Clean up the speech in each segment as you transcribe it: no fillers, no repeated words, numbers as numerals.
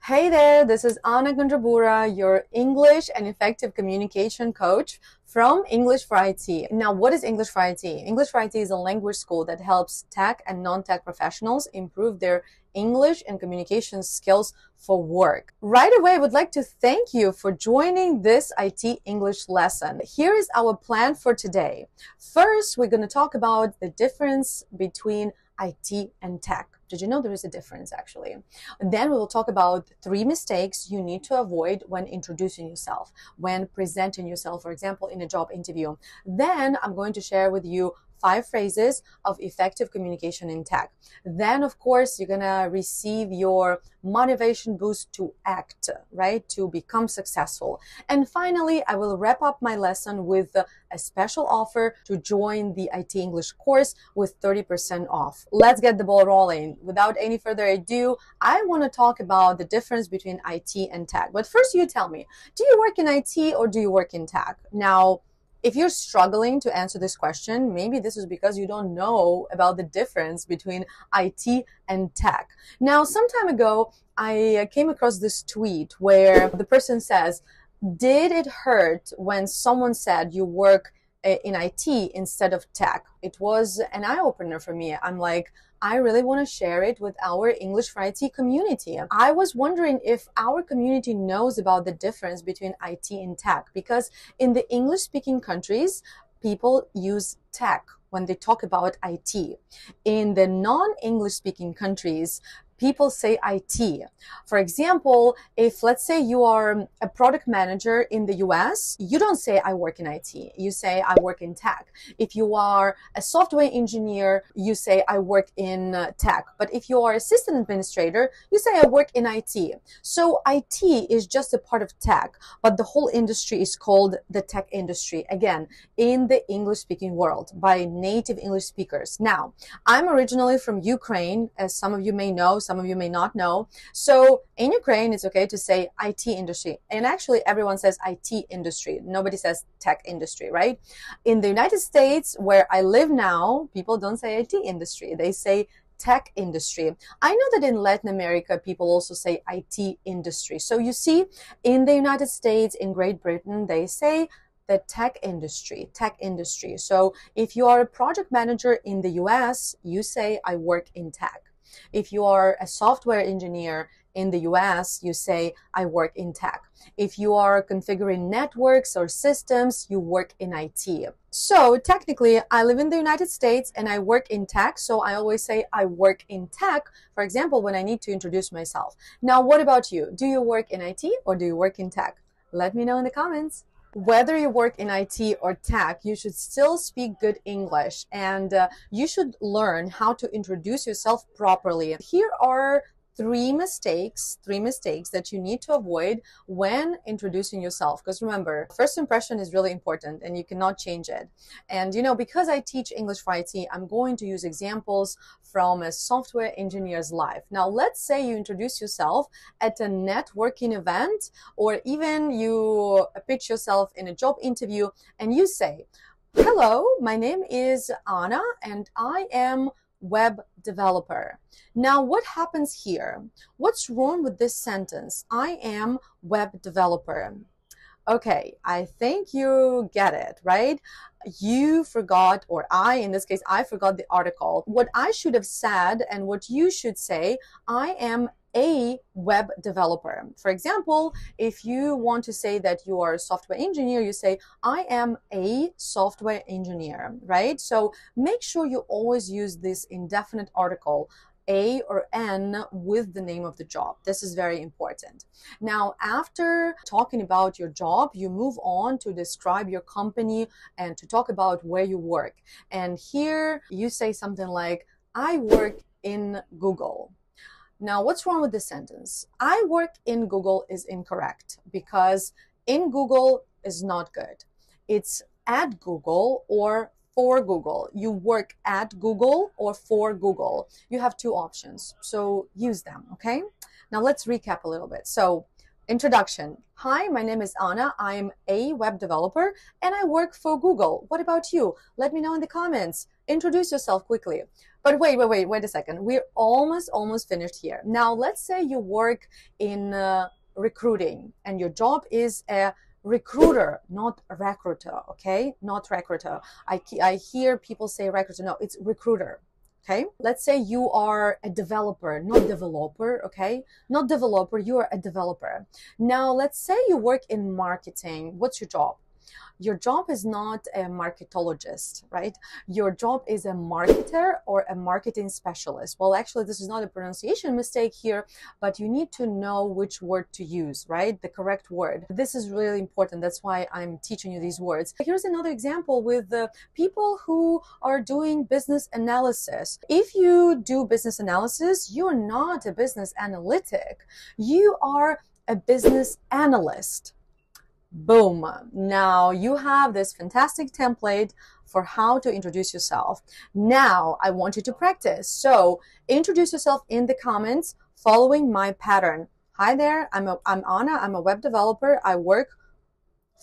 Hey there, this is Anna Gundrabura, your English and effective communication coach from English for IT. Now, what is English for IT? English for IT is a language school that helps tech and non-tech professionals improve their English and communication skills for work. Right away, I would like to thank you for joining this IT English lesson. Here is our plan for today. First, we're going to talk about the difference between IT and tech. Did you know there is a difference actually? Then we will talk about 3 mistakes you need to avoid when introducing yourself, when presenting yourself, for example, in a job interview. Then I'm going to share with you 5 phrases of effective communication in tech. Then, of course, you're gonna receive your motivation boost to act, right? To become successful. And finally, I will wrap up my lesson with a special offer to join the IT English course with 30% off. Let's get the ball rolling. Without any further ado, I want to talk about the difference between IT and tech. But first, you tell me, do you work in IT or do you work in tech? Now, if you're struggling to answer this question, maybe this is because you don't know about the difference between IT and tech. Now, some time ago, I came across this tweet where the person says, did it hurt when someone said you work in IT instead of tech? It was an eye-opener for me. I'm like, I really want to share it with our English for IT community. I was wondering if our community knows about the difference between IT and tech, because in the English-speaking countries, people use tech when they talk about IT. In the non-English speaking countries, people say IT. For example, if let's say you are a product manager in the US, you don't say I work in IT. You say I work in tech. If you are a software engineer, you say I work in tech. But if you are assistant administrator, you say I work in IT. So IT is just a part of tech, but the whole industry is called the tech industry. Again, in the English speaking world by native English speakers. Now, I'm originally from Ukraine, as some of you may know, some of you may not know. So in Ukraine, it's okay to say IT industry. And actually everyone says IT industry. Nobody says tech industry, right? In the United States, where I live now, people don't say IT industry. They say tech industry. I know that in Latin America, people also say IT industry. So you see, in the United States, in Great Britain, they say the tech industry, tech industry. So if you are a project manager in the US, you say, I work in tech. If you are a software engineer in the US, you say, I work in tech. If you are configuring networks or systems, you work in IT. So technically, I live in the United States and I work in tech. So I always say I work in tech, for example, when I need to introduce myself. Now, what about you? Do you work in IT or do you work in tech? Let me know in the comments. Whether you work in IT or tech, you should still speak good English, and you should learn how to introduce yourself properly. Here are 3 mistakes that you need to avoid when introducing yourself. Because remember, first impression is really important and you cannot change it. And you know, because I teach English for IT, I'm going to use examples from a software engineer's life. Now, let's say you introduce yourself at a networking event, or even you pitch yourself in a job interview and you say, hello, my name is Anna and I am web developer. Now, what happens here? What's wrong with this sentence? I am web developer. Okay, I think you get it, right? You forgot, or I, in this case, I forgot the article. What I should have said and what you should say, I am a web developer. For example, if you want to say that you are a software engineer, you say, I am a software engineer, right? So make sure you always use this indefinite article, a or an, with the name of the job. This is very important. Now, after talking about your job, you move on to describe your company and to talk about where you work. And here you say something like, I work in Google. Now, what's wrong with this sentence? I work in Google is incorrect because in Google is not good. It's at Google or for Google. You work at Google or for Google. You have 2 options, so use them, okay? Now let's recap a little bit. So Introduction. Hi, my name is Anna. I'm a web developer and I work for Google. What about you? Let me know in the comments. Introduce yourself quickly. But wait a second. We're almost finished here. Now, let's say you work in recruiting and your job is a recruiter, not recruiter, okay? Not recruiter. I hear people say recruiter. No, it's recruiter. Okay, let's say you are a developer, not developer, okay? Not developer, you are a developer. Now, let's say you work in marketing. What's your job? Your job is not a marketologist, right? Your job is a marketer or a marketing specialist. Well, actually, this is not a pronunciation mistake here, but you need to know which word to use, right? The correct word. This is really important. That's why I'm teaching you these words. Here's another example with the people who are doing business analysis. If you do business analysis, you're not a business analytic. You are a business analyst. Boom. Now you have this fantastic template for how to introduce yourself. Now I want you to practice. So introduce yourself in the comments following my pattern. Hi there, I'm Anna. I'm a web developer. I work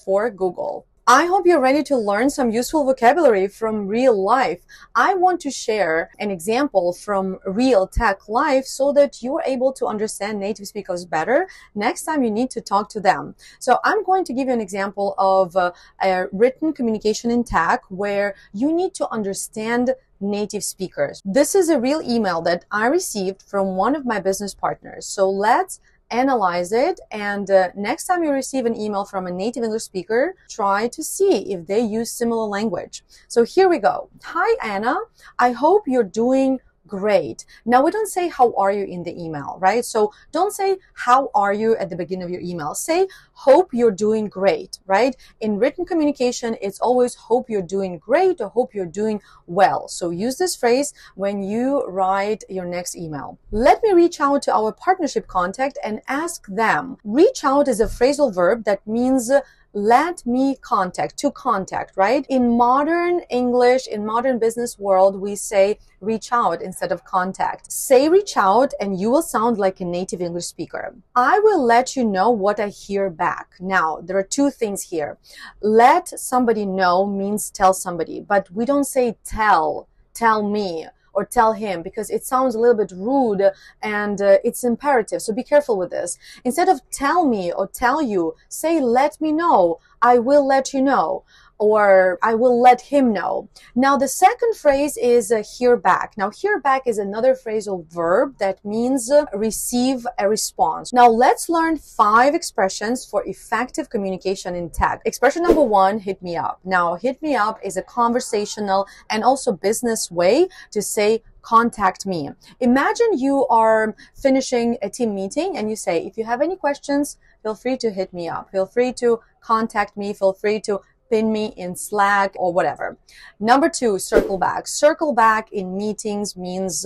for Google. I hope you're ready to learn some useful vocabulary from real life. I want to share an example from real tech life so that you're able to understand native speakers better next time you need to talk to them. So I'm going to give you an example of a written communication in tech where you need to understand native speakers. This is a real email that I received from one of my business partners. So let's analyze it, and next time you receive an email from a native English speaker, try to see if they use similar language. So here we go. Hi, Anna. I hope you're doing great. Now, we don't say how are you in the email, right? So don't say how are you at the beginning of your email. Say hope you're doing great, right? In written communication, it's always hope you're doing great or hope you're doing well. So use this phrase when you write your next email. Let me reach out to our partnership contact and ask them. Reach out is a phrasal verb that means let me contact, to contact, right? In modern English, in modern business world, we say reach out instead of contact. Say reach out and you will sound like a native English speaker. I will let you know what I hear back. Now, there are two things here. Let somebody know means tell somebody, but we don't say tell me, or tell him, because it sounds a little bit rude and it's imperative. So be careful with this. Instead of tell me or tell you, say let me know. I will let you know. Or I will let him know. Now, the second phrase is hear back. Now, hear back is another phrasal verb that means receive a response. Now, let's learn 5 expressions for effective communication in tech. Expression number 1, hit me up. Now, hit me up is a conversational and also business way to say contact me. Imagine you are finishing a team meeting and you say, if you have any questions, feel free to hit me up. Feel free to contact me. Feel free to pin me in Slack or whatever. Number 2, circle back. Circle back in meetings means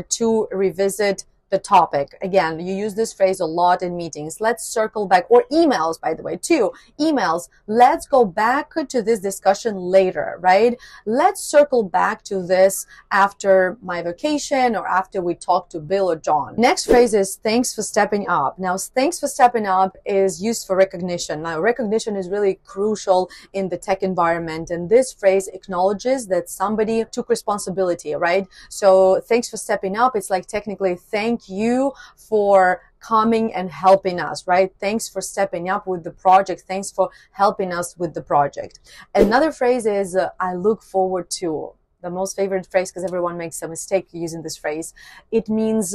to revisit the topic. Again, you use this phrase a lot in meetings. Let's circle back, or emails, by the way, too. Emails. Let's go back to this discussion later, right? Let's circle back to this after my vacation or after we talk to Bill or John. Next phrase is thanks for stepping up. Now, thanks for stepping up is used for recognition. Now, recognition is really crucial in the tech environment, and this phrase acknowledges that somebody took responsibility, right? So thanks for stepping up. It's like technically thank you for coming and helping us, right? Thanks for stepping up with the project. Thanks for helping us with the project. Another phrase is I look forward to. The most favorite phrase, because everyone makes a mistake using this phrase. It means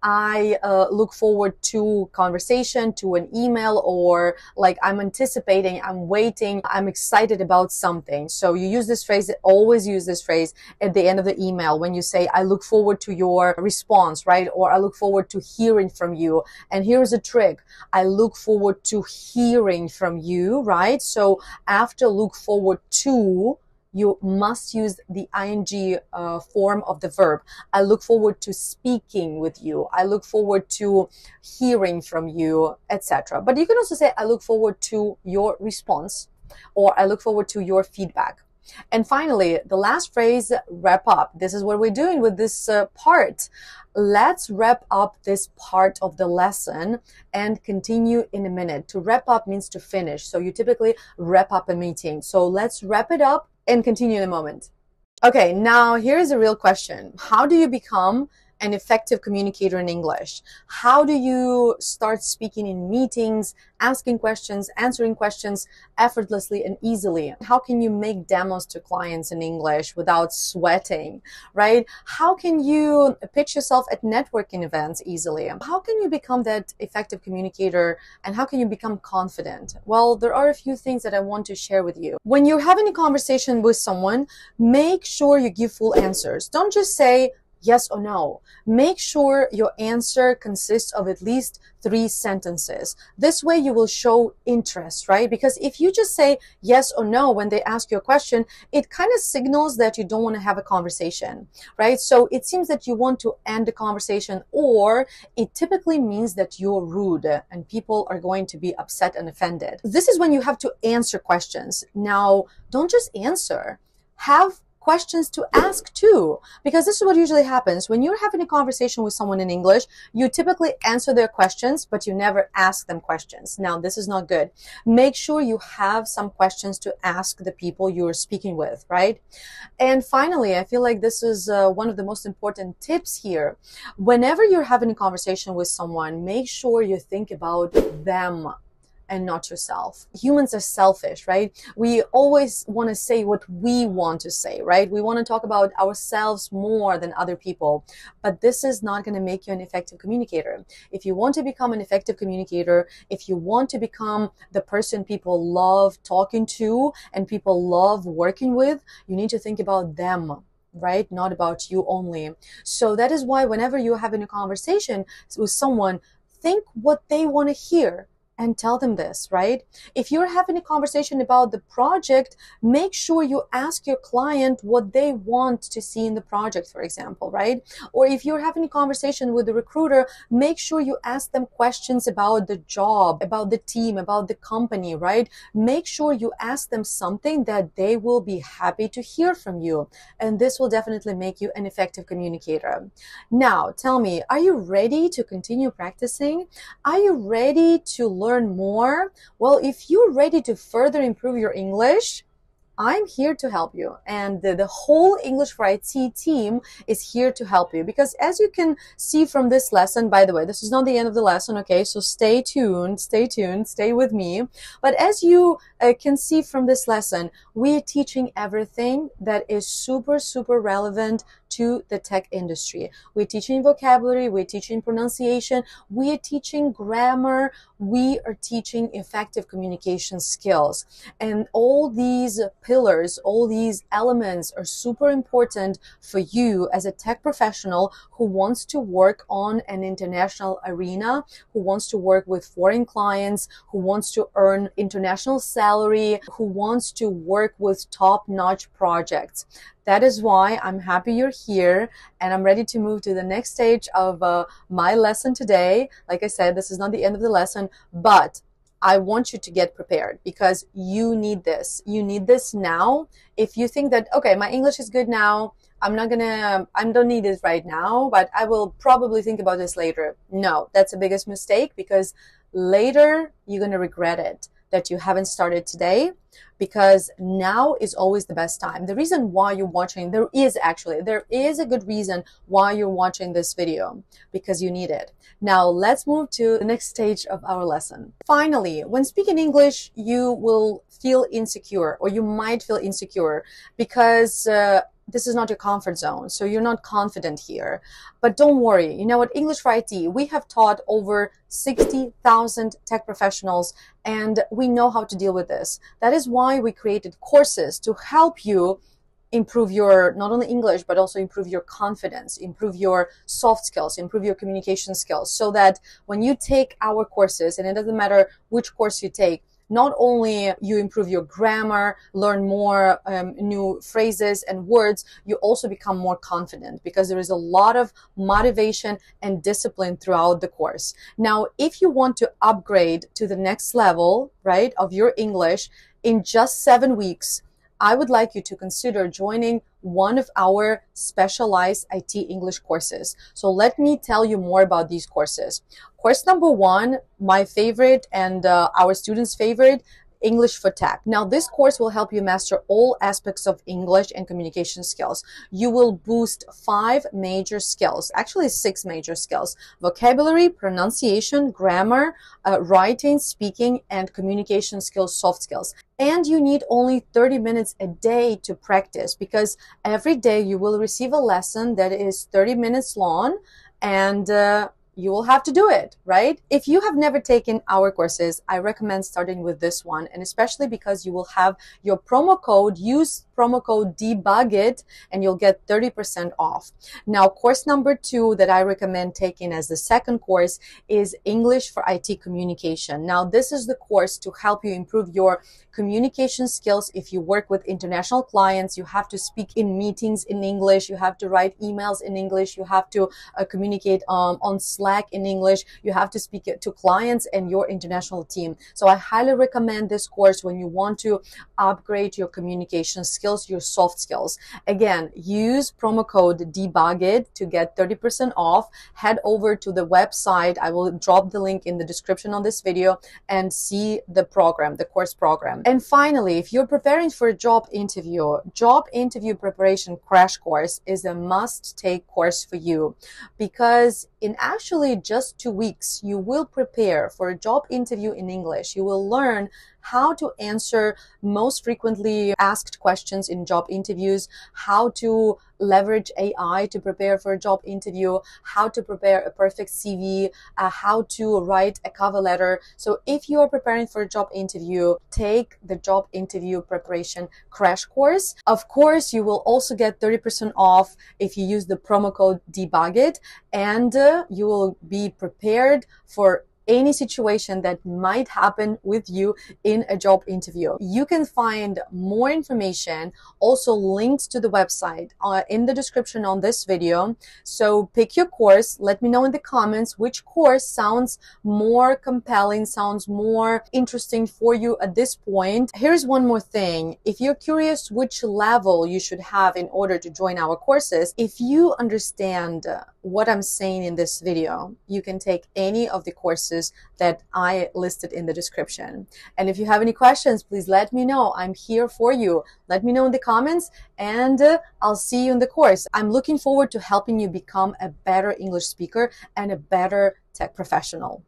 I look forward to conversation, to an email, or like I'm anticipating, I'm waiting, I'm excited about something. So you use this phrase, always use this phrase at the end of the email when you say, I look forward to your response, right? Or I look forward to hearing from you. And here's a trick. I look forward to hearing from you, right? So after look forward to, you must use the ing form of the verb. I look forward to speaking with you. I look forward to hearing from you, etc. But you can also say, I look forward to your response, or I look forward to your feedback. And finally, the last phrase, wrap up. This is what we're doing with this part. Let's wrap up this part of the lesson and continue in a minute. To wrap up means to finish. So you typically wrap up a meeting. So let's wrap it up and continue in a moment. Okay, now here's a real question. How do you become an effective communicator in English? How do you start speaking in meetings, asking questions, answering questions effortlessly and easily? How can you make demos to clients in English without sweating, right? How can you pitch yourself at networking events easily? How can you become that effective communicator, and how can you become confident? Well, there are a few things that I want to share with you. When you're having a conversation with someone, make sure you give full answers. Don't just say yes or no. Make sure your answer consists of at least 3 sentences. This way you will show interest, right? Because if you just say yes or no when they ask you a question, it kind of signals that you don't want to have a conversation, right? So it seems that you want to end the conversation, or it typically means that you're rude and people are going to be upset and offended. This is when you have to answer questions. Now, don't just answer. Have questions to ask too, because this is what usually happens when you're having a conversation with someone in English. You typically answer their questions, but you never ask them questions. Now, this is not good. Make sure you have some questions to ask the people you're speaking with, right? And finally, I feel like this is one of the most important tips here. Whenever you're having a conversation with someone, make sure you think about them and not yourself. Humans are selfish, right? We always want to say what we want to say, right? We want to talk about ourselves more than other people, but this is not going to make you an effective communicator. If you want to become an effective communicator, if you want to become the person people love talking to and people love working with, you need to think about them, right? Not about you only. So that is why whenever you're having a conversation with someone, think what they want to hear and tell them this, right? If you're having a conversation about the project, make sure you ask your client what they want to see in the project, for example, right? Or if you're having a conversation with the recruiter, make sure you ask them questions about the job, about the team, about the company, right? Make sure you ask them something that they will be happy to hear from you. And this will definitely make you an effective communicator. Now, tell me, are you ready to continue practicing? Are you ready to learn more? Well, if you're ready to further improve your English, I'm here to help you, and the whole English for IT team is here to help you, because as you can see from this lesson, by the way, this is not the end of the lesson, okay? So stay tuned, stay with me. But as you can see from this lesson, we're teaching everything that is super, super relevant to the tech industry. We're teaching vocabulary, we're teaching pronunciation, we're teaching grammar, we are teaching effective communication skills. And all these pillars, all these elements are super important for you as a tech professional who wants to work on an international arena, who wants to work with foreign clients, who wants to earn international salary, who wants to work with top-notch projects. That is why I'm happy you're here, and I'm ready to move to the next stage of my lesson today. Like I said, this is not the end of the lesson, but I want you to get prepared, because you need this. You need this now. If you think that, okay, my English is good now, I don't need it right now, but I will probably think about this later. No, that's the biggest mistake, because later you're going to regret it that you haven't started today, because now is always the best time. The reason why you're watching, there is a good reason why you're watching this video, because you need it. Now let's move to the next stage of our lesson. Finally, when speaking English, you will feel insecure, or you might feel insecure, because this is not your comfort zone, so you're not confident here. But don't worry, you know what, English for IT, we have taught over 60,000 tech professionals, and we know how to deal with this. That is why we created courses to help you improve your, not only English, but also improve your confidence, improve your soft skills, improve your communication skills, so that when you take our courses, and it doesn't matter which course you take, not only you improve your grammar, learn more new phrases and words, you also become more confident, because there is a lot of motivation and discipline throughout the course. Now, if you want to upgrade to the next level, right, of your English in just 7 weeks, I would like you to consider joining one of our specialized IT English courses. So let me tell you more about these courses. Course number one, my favorite and our students' favorite, English for Tech. Now, this course will help you master all aspects of English and communication skills. You will boost 5 major skills, actually 6 major skills: vocabulary, pronunciation, grammar, writing, speaking, and communication skills, soft skills. And you need only 30 minutes a day to practice, because every day you will receive a lesson that is 30 minutes long, and you will have to do it, right? If you have never taken our courses, I recommend starting with this one, and especially because you will have your promo code. Use promo code DEBUGIT and you'll get 30% off. Now, course number 2 that I recommend taking as the second course is English for IT Communication. Now, this is the course to help you improve your communication skills. If you work with international clients, you have to speak in meetings in English, you have to write emails in English, you have to communicate on Slack in English, you have to speak to clients and your international team. So I highly recommend this course when you want to upgrade your communication skills, your soft skills. Again, use promo code DEBUGIT to get 30% off. Head over to the website. I will drop the link in the description on this video and see the program, the course program. And finally, if you're preparing for a job interview preparation crash course is a must-take course for you, because in actually just 2 weeks, you will prepare for a job interview in English. You will learn how to answer most frequently asked questions in job interviews, how to leverage AI to prepare for a job interview, how to prepare a perfect CV, how to write a cover letter. So if you are preparing for a job interview, take the job interview preparation crash course. Of course, you will also get 30% off if you use the promo code DEBUGIT, and you will be prepared for any situation that might happen with you in a job interview. You can find more information, also links to the website in the description on this video. So pick your course. Let me know in the comments which course sounds more compelling, sounds more interesting for you at this point. Here's one more thing. If you're curious which level you should have in order to join our courses, if you understand what I'm saying in this video, you can take any of the courses that I listed in the description. And if you have any questions, please let me know. I'm here for you. Let me know in the comments, and I'll see you in the course. I'm looking forward to helping you become a better English speaker and a better tech professional.